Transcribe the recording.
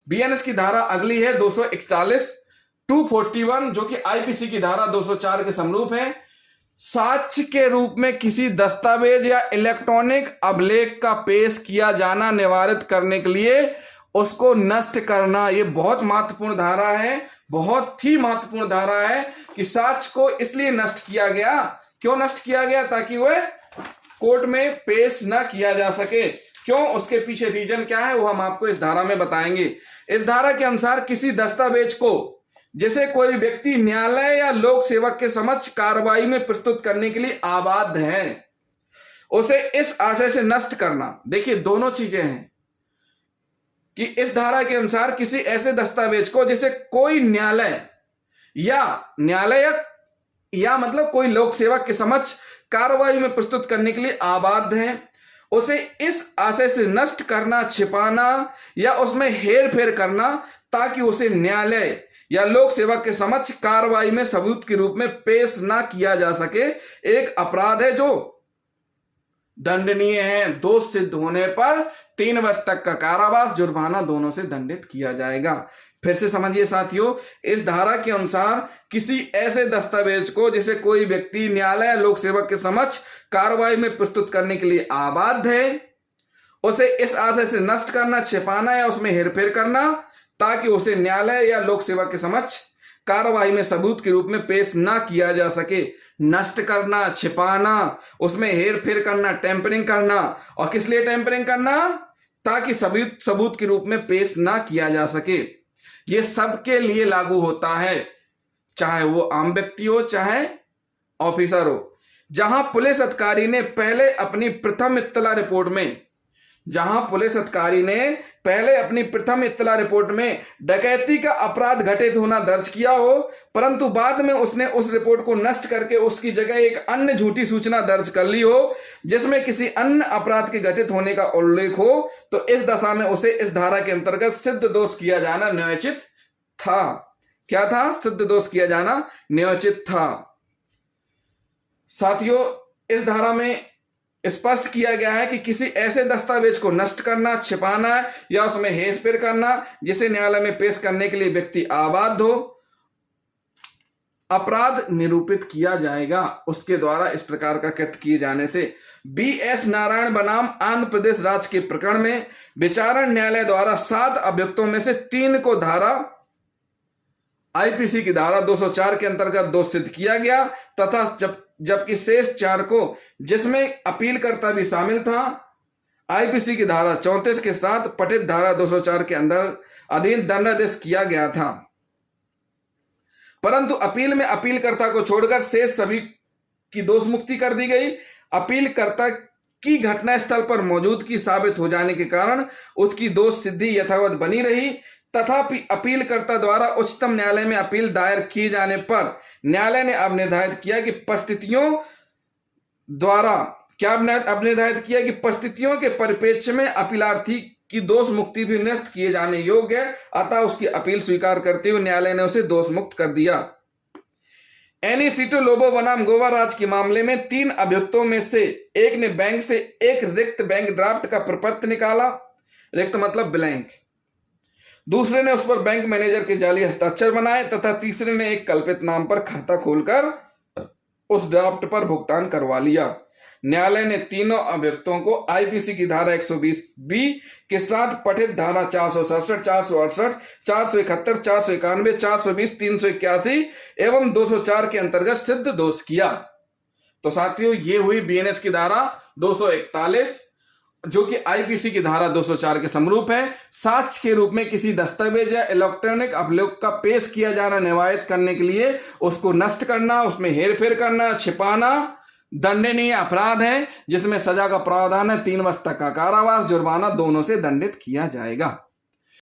BNS की धारा अगली है 241 241 जो कि आईपीसी की धारा 204 के समरूप है। साक्ष्य के रूप में किसी दस्तावेज या इलेक्ट्रॉनिक अभिलेख का पेश किया जाना निवारित करने के लिए उसको नष्ट करना। ये बहुत महत्वपूर्ण धारा है, बहुत ही महत्वपूर्ण धारा है कि साक्ष्य को इसलिए नष्ट किया गया। क्यों नष्ट किया गया? ताकि वह कोर्ट में पेश न किया जा सके। क्यों? उसके पीछे रीजन क्या है वो हम आपको इस धारा में बताएंगे। इस धारा के अनुसार किसी दस्तावेज को जिसे कोई व्यक्ति न्यायालय या लोक सेवक के समक्ष कार्रवाई में प्रस्तुत करने के लिए आबाद है, उसे इस आशय से नष्ट करना। देखिए दोनों चीजें हैं कि इस धारा के अनुसार किसी ऐसे दस्तावेज को जिसे कोई न्यायालय या मतलब कोई लोक सेवक के समक्ष कार्रवाई में प्रस्तुत करने के लिए आबाद है, उसे इस आशय से नष्ट करना, छिपाना या उसमें हेर फेर करना ताकि उसे न्यायालय या लोक सेवक के समक्ष कार्रवाई में सबूत के रूप में पेश ना किया जा सके, एक अपराध है जो दंडनीय है। दोष सिद्ध होने पर 3 वर्ष तक का कारावास, जुर्माना दोनों से दंडित किया जाएगा। फिर से समझिए साथियों, इस धारा के अनुसार किसी ऐसे दस्तावेज को जिसे कोई व्यक्ति न्यायालय लोक सेवक के समक्ष कार्रवाई में प्रस्तुत करने के लिए आबाद है, उसे इस आशय से नष्ट करना, छिपाना या उसमें हेरफेर करना ताकि उसे न्यायालय या लोक सेवक के समक्ष कार्रवाई में सबूत के रूप में पेश ना किया जा सके। नष्ट करना, छिपाना, उसमें हेर फेर करना, टेम्परिंग करना। और किस लिए टेम्परिंग करना? ताकि सबूत के रूप में पेश ना किया जा सके। यह सबके लिए लागू होता है, चाहे वो आम व्यक्ति हो चाहे ऑफिसर हो। जहां पुलिस अधिकारी ने पहले अपनी प्रथम इत्तला रिपोर्ट में डकैती का अपराध घटित होना दर्ज किया हो, परंतु बाद में उसने उस रिपोर्ट को नष्ट करके उसकी जगह एक अन्य झूठी सूचना दर्ज कर ली हो जिसमें किसी अन्य अपराध के घटित होने का उल्लेख हो, तो इस दशा में उसे इस धारा के अंतर्गत सिद्ध दोष किया जाना न्यायोचित था। क्या था? सिद्ध दोष किया जाना न्यायोचित था। साथियों, इस धारा में स्पष्ट किया गया है कि किसी ऐसे दस्तावेज को नष्ट करना, छिपाना या उसमें हेरफेर करना जिसे न्यायालय में पेश करने के लिए व्यक्ति आबाद हो, अपराध निरूपित किया जाएगा उसके द्वारा इस प्रकार का कृत्य किए जाने से। बीएस नारायण बनाम आंध्र प्रदेश राज्य के प्रकरण में विचारण न्यायालय द्वारा 7 अभियुक्तों में से 3 को धारा आईपीसी की धारा 204 के अंतर्गत दोष सिद्ध किया गया तथा जबकि शेष 4 को, जिसमें अपीलकर्ता भी शामिल था, आईपीसी की धारा 34 के साथ पठित धारा 204 के अधीन दंडादेश किया गया था। परंतु अपील में अपीलकर्ता को छोड़कर शेष सभी की दोष मुक्ति कर दी गई। अपीलकर्ता की घटनास्थल पर मौजूदगी साबित हो जाने के कारण उसकी दोष सिद्धि यथावत बनी रही। तथापि अपीलकर्ता द्वारा उच्चतम न्यायालय में अपील दायर किए जाने पर न्यायालय ने अब निर्धारित किया कि परिस्थितियों के परिप्रेक्ष्य में अपीलार्थी की दोष मुक्ति भी निरस्त किए जाने योग्य है, अतः उसकी अपील स्वीकार करते हुए न्यायालय ने उसे दोष मुक्त कर दिया। एनीसीटो लोबो बनाम गोवा राज्य के मामले में 3 अभियुक्तों में से एक ने बैंक से एक रिक्त बैंक ड्राफ्ट का प्रपत्र निकाला, रिक्त मतलब ब्लैंक। दूसरे ने उस पर बैंक मैनेजर के जाली हस्ताक्षर बनाए तथा तीसरे ने एक कल्पित नाम पर खाता खोलकर उस ड्राफ्ट पर भुगतान करवा लिया। न्यायालय ने तीनों अभियुक्तों को आईपीसी की धारा 120B के साथ पठित धारा 467, 468, 471, 491, 420, 381 एवं 204 के अंतर्गत सिद्ध दोष किया। तो साथियों, ये हुई बीएनएस की धारा 241 जो कि आईपीसी की धारा 204 के समरूप है। साक्ष्य के रूप में किसी दस्तावेज या इलेक्ट्रॉनिक अभिलेख का पेश किया जाना निवारित करने के लिए उसको नष्ट करना, उसमें हेरफेर करना, छिपाना दंडनीय अपराध है जिसमें सजा का प्रावधान है 3 वर्ष तक का कारावास, जुर्माना दोनों से दंडित किया जाएगा।